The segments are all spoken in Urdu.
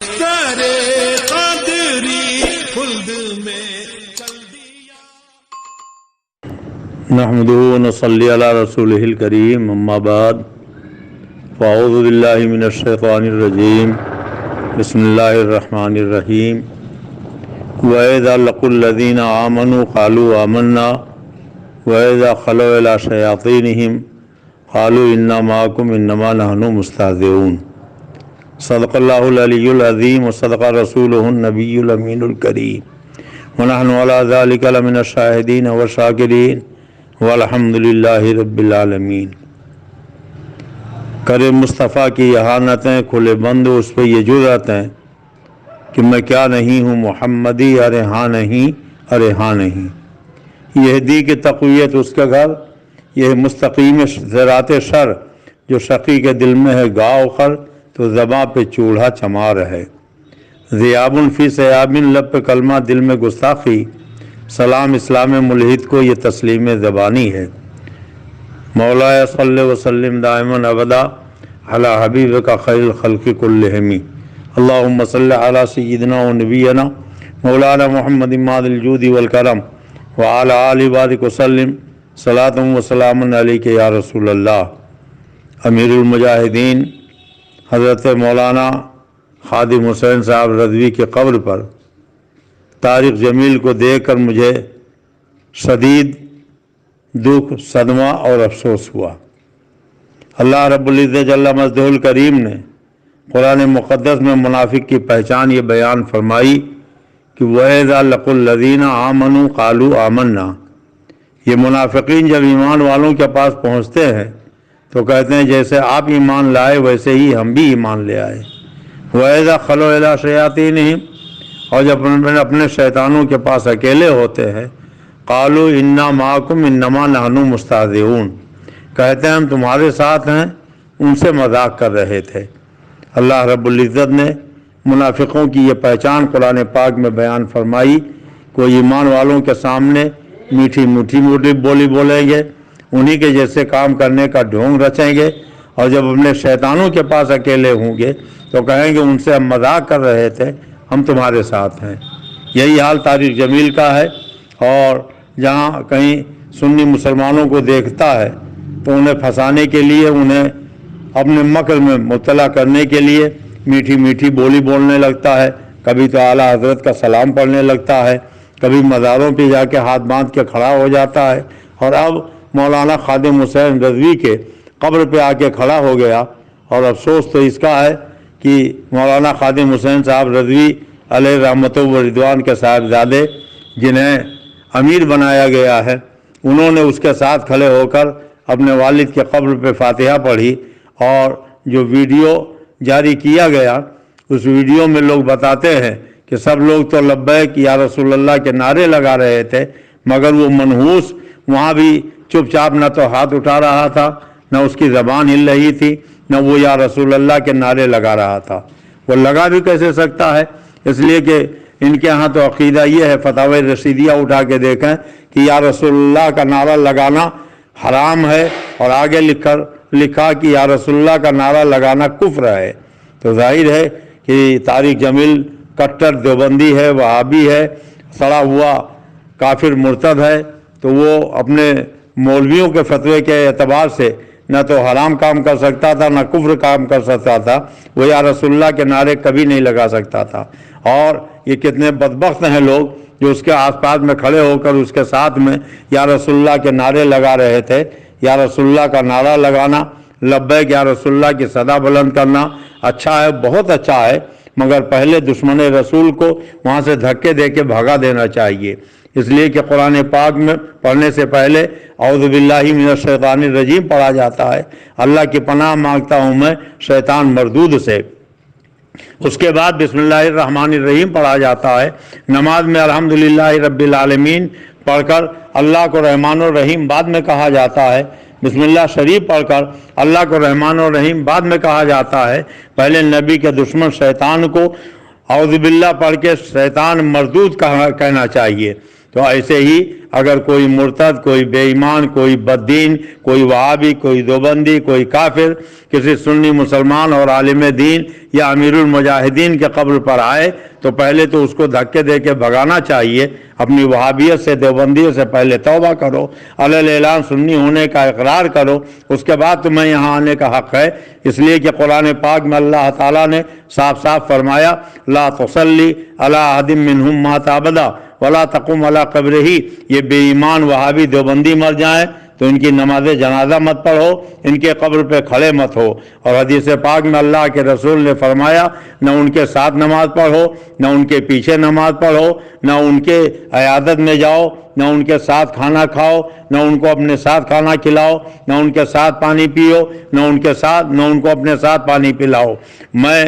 کرے قادری خلد میں چل دیا۔ نحمده ونصلي على رسوله الكريم اما بعد فاعوذ بالله من الشیطان الرجیم بسم اللہ الرحمن الرحیم وَإِذَا لَقُوا الَّذِينَ آمَنُوا قَالُوا آمَنَّا وَإِذَا خَلَوْا إِلَى شَيَاطِينِهِمْ قَالُوا إِنَّا مَعَكُمْ إِنَّمَا نَحْنُ مُسْتَهْزِئُونَ صدق اللہ العلی العظیم وصدق رسولہ النبی الامین الکریم ونحن علی ذلک لمن الشاہدین والشاکرین والحمد للہ رب العالمین۔ کرے مصطفیٰ کی احانتیں کھلے بند اس پہ یہ جرأتیں کہ میں کیا نہیں ہوں محمدی، ارے ہاں نہیں، ارے ہاں نہیں۔ یہ دی کی تقویت اس کے گھر، یہ مستقیم صراط شر جو شقی کے دل میں ہے گاؤ خر تو زباں پہ چولہا چمار ہے۔ ذیاب فی سیاب لب پہ کلمہ دل میں گستاخی، سلام اسلام ملحد کو یہ تسلیم زبانی ہے۔ مولا صلی وسلم دائما ابدا علی حبیبک خیر الخلق کلہم، اللہم صلی علی سیدنا و نبینا مولانا محمد ماد الجود والکرم وعلی آل بارک وسلم صلاۃ و سلام علیک یا رسول اللہ۔ امیر المجاہدین حضرت مولانا خادم حسین صاحب رضوی کی قبر پر طارق جمیل کو دیکھ کر مجھے شدید دکھ، صدمہ اور افسوس ہوا۔ اللہ رب العزت جل مجدہ الکریم نے قرآن مقدس میں منافق کی پہچان یہ بیان فرمائی کہ وَإِذَا لَقُوا الَّذِينَ آمَنُوا قَالُوا آمَنَّا۔ یہ منافقین جب ایمان والوں کے پاس پہنچتے ہیں تو کہتے ہیں جیسے آپ ایمان لائے ویسے ہی ہم بھی ایمان لے آئے۔ وَإِذَا خَلَوْا إِلَىٰ شَيَاطِينِهِمْ، اور جب اپنے شیطانوں کے پاس اکیلے ہوتے ہیں قَالُوا إِنَّا مَعَكُمْ إِنَّمَا نَحْنُ مُسْتَهْزِئُونَ، کہتے ہیں ہم تمہارے ساتھ ہیں، ان سے مذاق کر رہے تھے۔ اللہ رب العزت نے منافقوں کی یہ پہچان قرآن پاک میں بیان فرمائی، کوئی ایمان والوں کے سامنے میٹھی میٹھی بولی بولیں گے، انہی کے جیسے کام کرنے کا ڈھونگ رچیں گے، اور جب اپنے شیطانوں کے پاس اکیلے ہوں گے تو کہیں گے ان سے ہم مذاق کر رہے تھے، ہم تمہارے ساتھ ہیں۔ یہی حال طارق جمیل کا ہے، اور جہاں کہیں سنی مسلمانوں کو دیکھتا ہے تو انہیں پھنسانے کے لیے، انہیں اپنے مکر میں مبتلا کرنے کے لیے میٹھی میٹھی بولی بولنے لگتا ہے، کبھی تو اعلیٰ حضرت کا سلام پڑھنے لگتا ہے، کبھی مزاروں پہ جا کے ہاتھ باندھ کے کھڑا ہو جاتا ہے، اور اب مولانا خادم حسین رضوی کے قبر پہ آ کے کھڑا ہو گیا۔ اور افسوس تو اس کا ہے کہ مولانا خادم حسین صاحب رضوی علیہ رحمت و رضوان کے صاحبزادے جنہیں امیر بنایا گیا ہے، انہوں نے اس کے ساتھ کھڑے ہو کر اپنے والد کے قبر پہ فاتحہ پڑھی، اور جو ویڈیو جاری کیا گیا اس ویڈیو میں لوگ بتاتے ہیں کہ سب لوگ تو لبیک یا رسول اللہ کے نعرے لگا رہے تھے، مگر وہ منحوس وہاں بھی چپ چاپ نہ تو ہاتھ اٹھا رہا تھا، نہ اس کی زبان ہل رہی تھی، نہ وہ یا رسول اللہ کے نعرے لگا رہا تھا۔ وہ لگا بھی کیسے سکتا ہے؟ اس لیے کہ ان کے ہاں تو عقیدہ یہ ہے، فتاوی رشیدیہ اٹھا کے دیکھیں کہ یا رسول اللہ کا نعرہ لگانا حرام ہے، اور آگے لکھا کہ یا رسول اللہ کا نعرہ لگانا کفر ہے۔ تو ظاہر ہے کہ طارق جمیل کٹر دیوبندی ہے، وہابی ہے، سڑا ہوا کافر مرتد ہے، تو وہ اپنے مولویوں کے فتوے کے اعتبار سے نہ تو حرام کام کر سکتا تھا، نہ کفر کام کر سکتا تھا، وہ یا رسول اللہ کے نعرے کبھی نہیں لگا سکتا تھا۔ اور یہ کتنے بدبخت ہیں لوگ جو اس کے آس پاس میں کھڑے ہو کر اس کے ساتھ میں یا رسول اللہ کے نعرے لگا رہے تھے۔ یا رسول اللہ کا نعرہ لگانا، لبیک یا رسول اللہ کی صدا بلند کرنا اچھا ہے، بہت اچھا ہے، مگر پہلے دشمن رسول کو وہاں سے دھکے دے کے بھگا دینا چاہیے۔ اس لیے کہ قرآن پاک میں پڑھنے سے پہلے اعوذ باللہ من الشیطان الرجیم پڑھا جاتا ہے، اللہ کی پناہ مانگتا ہوں میں شیطان مردود سے۔ اس کے بعد بسم اللہ الرحمن الرحیم پڑھا جاتا ہے۔ نماز میں الحمدللہ رب العالمین پڑھ کر اللہ کو رحمان الرحیم بعد میں کہا جاتا ہے۔ بسم اللہ شریف پڑھ کر اللہ کو رحمان الرحیم بعد میں کہا جاتا ہے۔ پہلے نبی کے دشمن شیطان کو اعوذ باللہ پڑھ کے شیطان مردود کہنا چاہیے۔ تو ایسے ہی اگر کوئی مرتد، کوئی بے ایمان، کوئی بددین، کوئی وہابی، کوئی دیوبندی، کوئی کافر کسی سنی مسلمان اور عالم دین یا امیر المجاہدین کے قبر پر آئے تو پہلے تو اس کو دھکے دے کے بھگانا چاہیے۔ اپنی وہابیت سے، دیوبندیت سے پہلے توبہ کرو، علی اعلان سنی ہونے کا اقرار کرو، اس کے بعد تمہیں یہاں آنے کا حق ہے۔ اس لیے کہ قرآن پاک میں اللہ تعالیٰ نے صاف صاف فرمایا لا تصلی علی احد منہم مات ابدا ولا تقم علی قبرہ، یہ بے ایمان وہابی دیوبندی مر جائیں تو ان کی نماز جنازہ مت پڑھو، ان کے قبر پہ کھڑے مت ہو۔ اور حدیث پاک میں اللہ کے رسول نے فرمایا نہ ان کے ساتھ نماز پڑھو، نہ ان کے پیچھے نماز پڑھو، نہ ان کے عیادت میں جاؤ، نہ ان کے ساتھ کھانا کھاؤ، نہ ان کو اپنے ساتھ کھانا کھلاؤ، نہ ان کے ساتھ پانی پیو، نہ ان کو اپنے ساتھ پانی پلاؤ۔ میں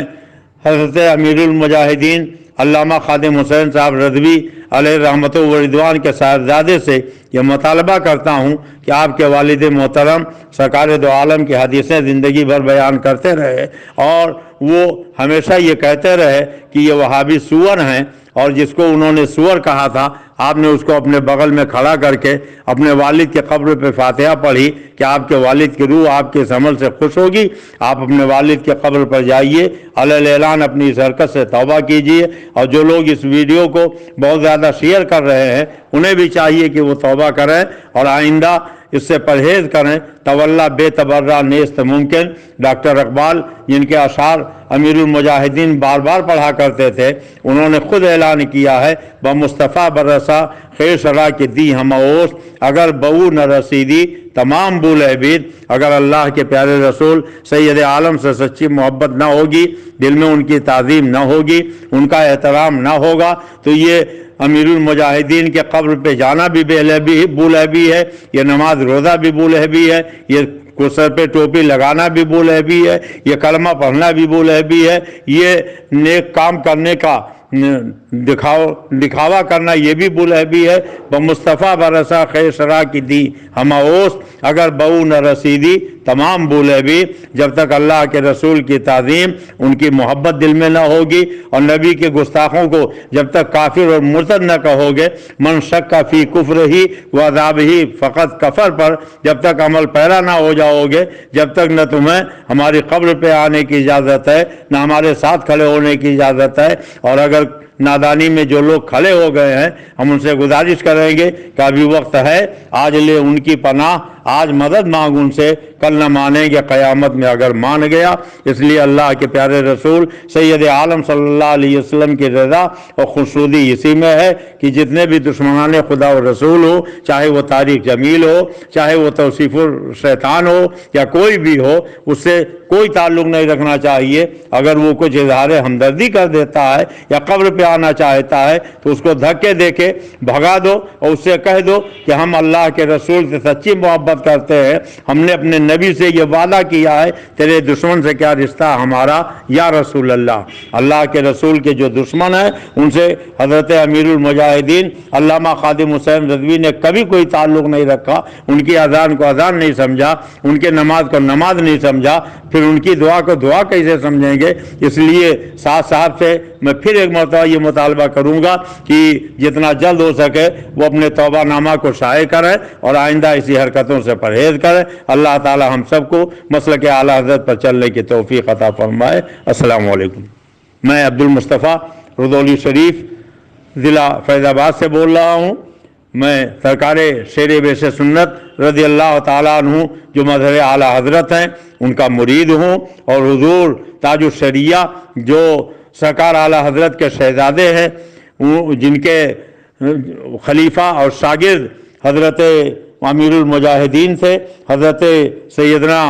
حضرت امیر المجاہدین علامہ خادم حسین صاحب رضوی علیہ رحمت و رضوان کے صاحبزادے سے یہ مطالبہ کرتا ہوں کہ آپ کے والد محترم سرکار دو عالم کی حدیثیں زندگی بھر بیان کرتے رہے اور وہ ہمیشہ یہ کہتے رہے کہ یہ وہابی سور ہیں، اور جس کو انہوں نے سور کہا تھا آپ نے اس کو اپنے بغل میں کھڑا کر کے اپنے والد کے قبر پہ فاتحہ پڑھی کہ آپ کے والد کی روح آپ کے اس عمل سے خوش ہوگی، آپ اپنے والد کے قبر پر جائیے، علی اعلان اپنی اس حرکت سے توبہ کیجیے۔ اور جو لوگ اس ویڈیو کو بہت زیادہ شیئر کر رہے ہیں انہیں بھی چاہیے کہ وہ توبہ کریں اور آئندہ اس سے پرہیز کریں۔ تولا بے تبرہ نیست ممکن، ڈاکٹر اقبال جن کے اشعار امیر المجاہدین بار بار پڑھا کرتے تھے، انہوں نے خود اعلان کیا ہے بمصطفیٰ برسا خیر شرع کی دی ہم اوست، اگر بہو نہ رسیدی تمام بول عبید۔ اگر اللہ کے پیارے رسول سید عالم سے سچی محبت نہ ہوگی، دل میں ان کی تعظیم نہ ہوگی، ان کا احترام نہ ہوگا تو یہ امیر المجاہدین کے قبر پہ جانا بھی بولہبی ہے، یہ نماز روزہ بھی بولہبی ہے، یہ سر پہ ٹوپی لگانا بھی بولہبی ہے، یہ کلمہ پڑھنا بھی بولہبی ہے، یہ نیک کام کرنے کا دکھاوا کرنا یہ بھی بولہبی ہے۔ بمصطفیٰ برسا خیر شرع کی دی ہم اوست، اگر بہو نہ رسیدی تمام بولہبی۔ جب تک اللہ کے رسول کی تعظیم، ان کی محبت دل میں نہ ہوگی اور نبی کے گستاخوں کو جب تک کافر اور مرتد نہ کہو گے، من شک فی کفر ہی و عذاب ہی فقط کفر پر جب تک عمل پیرا نہ ہو جاؤ گے، جب تک نہ تمہیں ہماری قبر پہ آنے کی اجازت ہے، نہ ہمارے ساتھ کھڑے ہونے کی اجازت ہے۔ اور اگر نادانی میں جو لوگ کھڑے ہو گئے ہیں ہم ان سے گزارش کریں گے کہ ابھی وقت ہے، آج لے ان کی پناہ، آج مدد مانگ ان سے، کل نہ مانیں گے قیامت میں اگر مان گیا۔ اس لیے اللہ کے پیارے رسول سید عالم صلی اللہ علیہ وسلم کی رضا اور خوشنودی اسی میں ہے کہ جتنے بھی دشمنان خدا و رسول ہو، چاہے وہ طارق جمیل ہو، چاہے وہ توصیف الشیطان ہو یا کوئی بھی ہو، اس سے کوئی تعلق نہیں رکھنا چاہیے۔ اگر وہ کچھ اظہار ہمدردی کر دیتا ہے یا قبر پہ آنا چاہتا ہے تو اس کو دھکے دے کے بھگا دو اور اس سے کہہ دو کہ ہم اللہ کے رسول سے سچی محبت کرتے ہیں، ہم نے اپنے نبی سے یہ وعدہ کیا ہے، تیرے دشمن سے کیا رشتہ ہمارا یا رسول اللہ۔ اللہ کے رسول کے جو دشمن ہیں ان سے حضرت امیر المجاہدین علامہ خادم حسین رضوی نے کبھی کوئی تعلق نہیں رکھا، ان کی اذان کو اذان نہیں سمجھا، ان کے نماز کو نماز نہیں سمجھا، پھر ان کی دعا کو دعا کیسے سمجھیں گے؟ اس لیے ساتھ صاحب سے میں پھر ایک مرتبہ یہ مطالبہ کروں گا کہ جتنا جلد ہو سکے وہ اپنے توبہ نامہ کو شائع کریں اور آئندہ اسی حرکتوں سے پرہیز کریں۔ اللہ تعالی ہم سب کو مسلک اعلیٰ حضرت پر چلنے کی توفیق عطا فرمائے۔ السلام علیکم۔ میں عبد المصطفیٰ رضولی شریف ضلع فیض آباد سے بول رہا ہوں۔ میں سرکار شیر بیش سنت رضی اللہ تعالیٰ عنہ جو مظہر اعلیٰ حضرت ہیں ان کا مرید ہوں، اور حضور تاج الشریعہ جو سرکار اعلیٰ حضرت کے شہزادے ہیں، جن کے خلیفہ اور شاگرد حضرت امیر المجاہدین سے حضرت سیدنا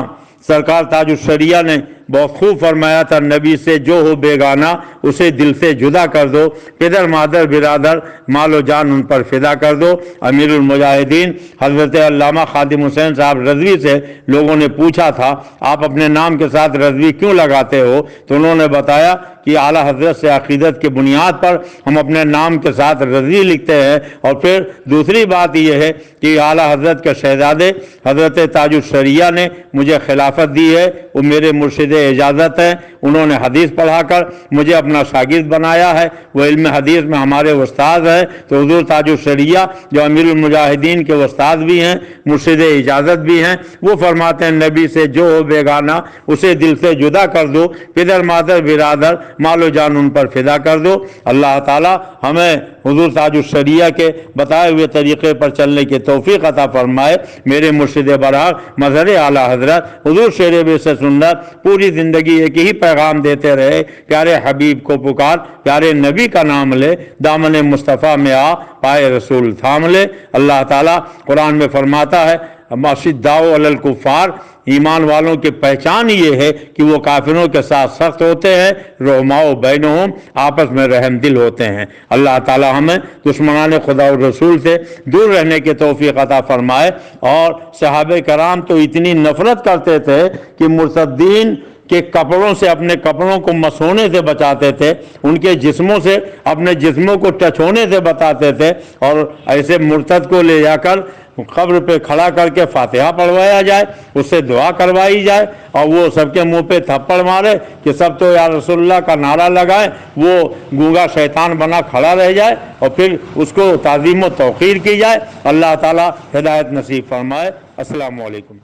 سرکار تاج الشریعہ نے بہت خوب فرمایا تھا، نبی سے جو ہو بیگانہ اسے دل سے جدا کر دو، پدر مادر برادر مال و جان ان پر فدا کر دو۔ امیر المجاہدین حضرت علامہ خادم حسین صاحب رضوی سے لوگوں نے پوچھا تھا آپ اپنے نام کے ساتھ رضوی کیوں لگاتے ہو؟ تو انہوں نے بتایا کہ اعلیٰ حضرت سے عقیدت کی بنیاد پر ہم اپنے نام کے ساتھ رضوی لکھتے ہیں، اور پھر دوسری بات یہ ہے کہ اعلیٰ حضرت کے شہزادے حضرت تاج الشریعہ نے مجھے خلافت دی ہے، وہ میرے مرشد اجازت ہیں، انہوں نے حدیث پڑھا کر مجھے اپنا شاگرد بنایا ہے، وہ علم حدیث میں ہمارے استاد ہیں۔ تو حضور تاج الشریعہ جو امیر المجاہدین کے استاد بھی ہیں، مرشد اجازت بھی ہیں، وہ فرماتے ہیں نبی سے جو ہو بیگانہ اسے دل سے جدا کر دو، پدر مادر برادر مال و جان ان پر فدا کر دو۔ اللہ تعالی ہمیں حضور تاج الشریعہ کے بتائے ہوئے طریقے پر چلنے کی توفیق عطا فرمائے۔ میرے مرشد برار مظہر اعلیٰ حضرت حضور شیر بے سنت پوری زندگی ایک ہی پیغام دیتے رہے، پیارے حبیب کو پکار، پیارے نبی کا نام لے، دامن مصطفیٰ میں آ، پائے رسول تھام لے۔ اللہ تعالیٰ قرآن میں فرماتا ہے اشداء علی الکفار، ایمان والوں کی پہچان یہ ہے کہ وہ کافروں کے ساتھ سخت ہوتے ہیں، رحماء بینہم، آپس میں رحم دل ہوتے ہیں۔ اللہ تعالی ہمیں دشمنان خدا اور رسول سے دور رہنے کی توفیق عطا فرمائے۔ اور صحابہ کرام تو اتنی نفرت کرتے تھے کہ مرتدین کے کپڑوں سے اپنے کپڑوں کو مسونے سے بچاتے تھے، ان کے جسموں سے اپنے جسموں کو ٹچ ہونے سے بتاتے تھے، اور ایسے مرتد کو لے جا کر قبر پہ کھڑا کر کے فاتحہ پڑھوایا جائے، اس سے دعا کروائی جائے، اور وہ سب کے منہ پہ تھپڑ مارے کہ سب تو یا رسول اللہ کا نعرہ لگائے، وہ گونگا شیطان بنا کھڑا رہ جائے، اور پھر اس کو تعظیم و توقیر کی جائے۔ اللہ تعالی ہدایت نصیب فرمائے۔ السلام علیکم۔